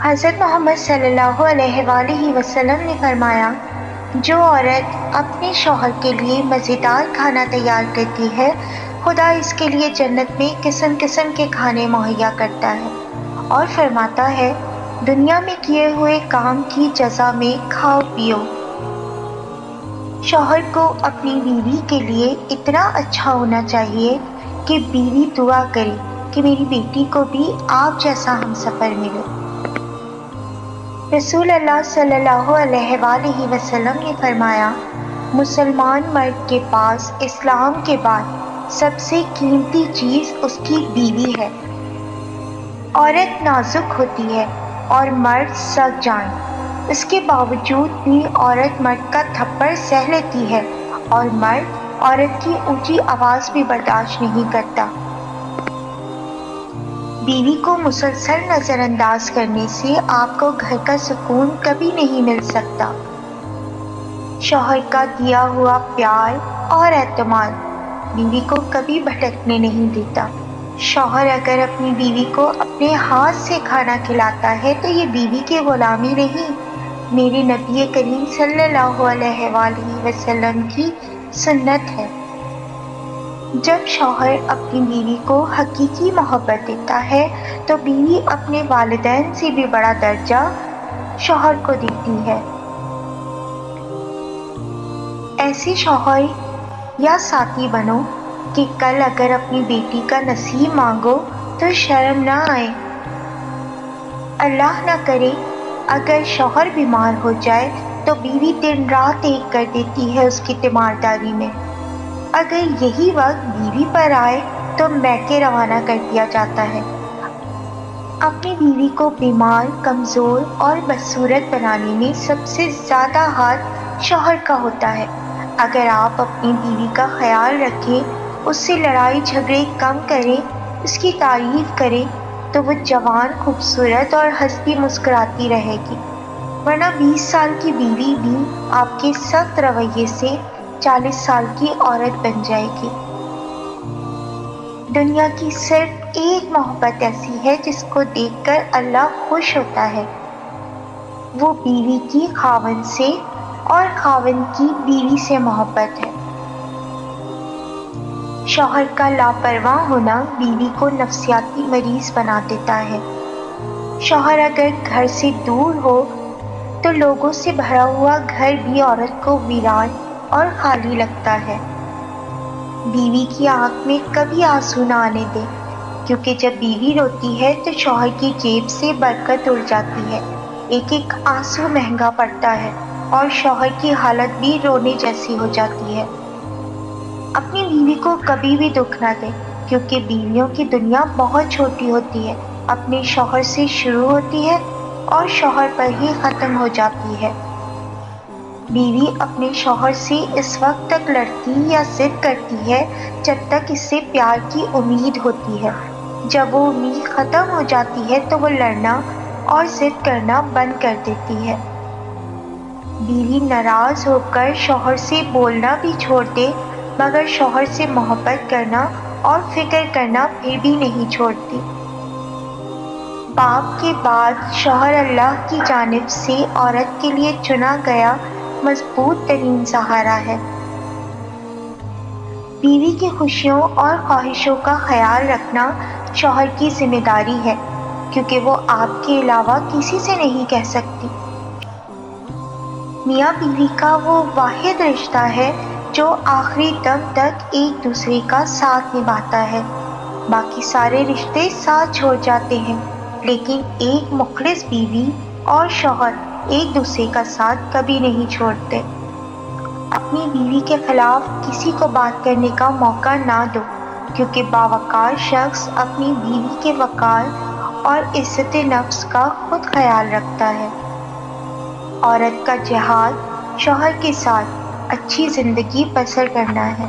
حضرت محمد صلی اللہ علیہ وآلہ وسلم نے فرمایا، جو عورت اپنے شوہر کے لیے مزیدار کھانا تیار کرتی ہے، خدا اس کے لیے جنت میں قسم قسم کے کھانے مہیا کرتا ہے اور فرماتا ہے، دنیا میں کیے ہوئے کام کی جزا میں کھاؤ پیو۔ شوہر کو اپنی بیوی کے لیے اتنا اچھا ہونا چاہیے کہ بیوی دعا کرے کہ میری بیٹی کو بھی آپ جیسا ہمسفر ملے۔ رسول اللہ صلی اللہ علیہ وآلہ وسلم نے فرمایا، مسلمان مرد کے پاس اسلام کے بعد سب سے قیمتی چیز اس کی بیوی ہے۔ عورت نازک ہوتی ہے اور مرد سخت جان، اس کے باوجود بھی عورت مرد کا تھپڑ سہ لیتی ہے اور مرد عورت کی اونچی آواز بھی برداشت نہیں کرتا۔ بیوی کو مسلسل نظر انداز کرنے سے آپ کو گھر کا سکون کبھی نہیں مل سکتا۔ شوہر کا دیا ہوا پیار اور اعتماد بیوی کو کبھی بھٹکنے نہیں دیتا۔ شوہر اگر اپنی بیوی کو اپنے ہاتھ سے کھانا کھلاتا ہے تو یہ بیوی کی غلامی نہیں، میرے نبی کریم صلی اللہ علیہ وآلہ وسلم کی سنت ہے۔ جب شوہر اپنی بیوی کو حقیقی محبت دیتا ہے تو بیوی اپنے والدین سے بھی بڑا درجہ شوہر کو دیتی ہے۔ ایسے شوہر یا ساتھی بنو کہ کل اگر اپنی بیٹی کا نصیب مانگو تو شرم نہ آئے۔ اللہ نہ کرے اگر شوہر بیمار ہو جائے تو بیوی دن رات ایک کر دیتی ہے اس کی تیمارداری میں۔ اگر یہی وقت بیوی پر آئے تو میکے روانہ کر دیا جاتا ہے۔ اپنی بیوی کو بیمار، کمزور اور بدصورت بنانے میں سب سے زیادہ ہاتھ شوہر کا ہوتا ہے۔ اگر آپ اپنی بیوی کا خیال رکھیں، اس سے لڑائی جھگڑے کم کریں، اس کی تعریف کریں تو وہ جوان، خوبصورت اور ہنستی مسکراتی رہے گی، ورنہ 20 سال کی بیوی بھی آپ کے سخت رویے سے 40 سال کی عورت بن جائے گی۔ دنیا کی صرف ایک محبت ایسی ہے جس کو دیکھ کر اللہ خوش ہوتا ہے، وہ بیوی کی خاوند سے اور خاوند کی بیوی سے محبت ہے۔ شوہر کا لاپرواہ ہونا بیوی کو نفسیاتی مریض بنا دیتا ہے۔ شوہر اگر گھر سے دور ہو تو لوگوں سے بھرا ہوا گھر بھی عورت کو ویران اور خالی لگتا ہے۔ بیوی کی آنکھ میں کبھی آنسو نہ آنے دے، کیونکہ جب بیوی روتی ہے تو شوہر کی جیب سے برکت اڑ جاتی ہے، ایک ایک آنسو مہنگا پڑتا ہے اور شوہر کی حالت بھی رونے جیسی ہو جاتی ہے۔ اپنی بیوی کو کبھی بھی دکھ نہ دے، کیونکہ بیویوں کی دنیا بہت چھوٹی ہوتی ہے، اپنے شوہر سے شروع ہوتی ہے اور شوہر پر ہی ختم ہو جاتی ہے۔ بیوی اپنے شوہر سے اس وقت تک لڑتی یا ضد کرتی ہے جب تک اس سے پیار کی امید ہوتی ہے۔ جب وہ امید ختم ہو جاتی ہے تو وہ لڑنا اور ضد کرنا بند کر دیتی ہے۔ بیوی ناراض ہو کر شوہر سے بولنا بھی چھوڑ دے مگر شوہر سے محبت کرنا اور فکر کرنا پھر بھی نہیں چھوڑتی۔ باپ کے بعد شوہر اللہ کی جانب سے عورت کے لیے چنا گیا مضبوط ترین سہارا ہے۔ بیوی کی خوشیوں اور خواہشوں کا خیال رکھنا شوہر کی ذمہ داری ہے، کیونکہ وہ آپ کے علاوہ کسی سے نہیں کہہ سکتی۔ میاں بیوی کا وہ واحد رشتہ ہے جو آخری دم تک ایک دوسرے کا ساتھ نبھاتا ہے۔ باقی سارے رشتے ساتھ چھوڑ جاتے ہیں، لیکن ایک مخلص بیوی اور شوہر ایک دوسرے کا ساتھ کبھی نہیں چھوڑتے۔ اپنی بیوی کے خلاف کسی کو بات کرنے کا موقع نہ دو، کیونکہ باوقار شخص اپنی بیوی کے وقار اور عزت نفس کا خود خیال رکھتا ہے۔ عورت کا جہاد شوہر کے ساتھ اچھی زندگی بسر کرنا ہے۔